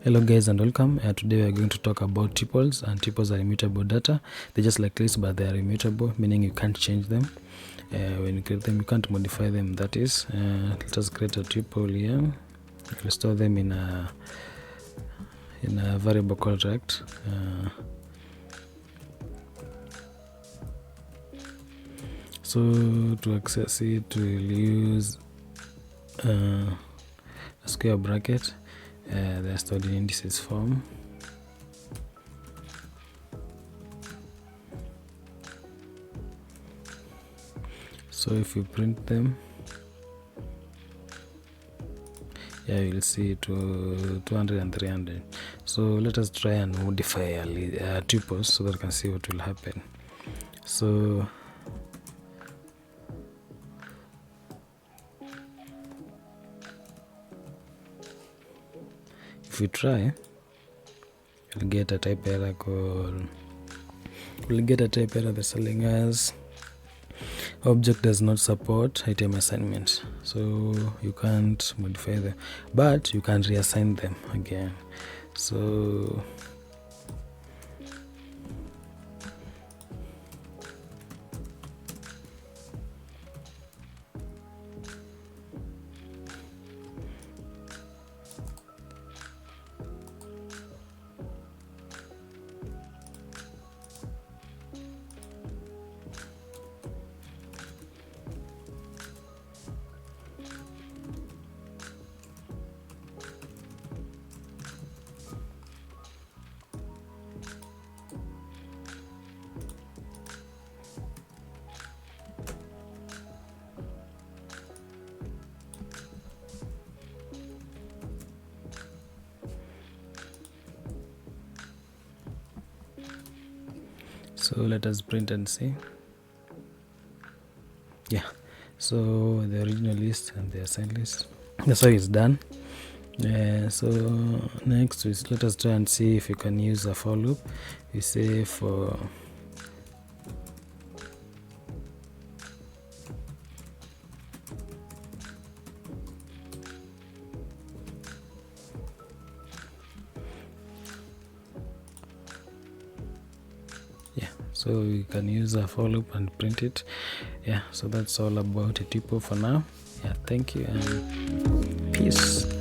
Hello guys and welcome. Today we are going to talk about tuples, and tuples are immutable data. They're just like lists, but they are immutable, meaning you can't change them. When you create them, you can't modify them. That is, let us create a tuple here. We'll store them in a variable contract. So to access it, we'll use a square bracket. They're stored in indices form. So if you print them, you'll see 200 and 300. So let us try and modify tuples so that we can see what will happen. So if we try, we'll get a type error that's telling us object does not support item assignment. So you can't modify them, but you can reassign them again. So let us print and see. So the original list and the assigned list, that's how it's done. So next is, let us try and see if you can use a for loop. We say for so we can use a for loop and print it. So that's all about a tuple for now. Thank you and peace.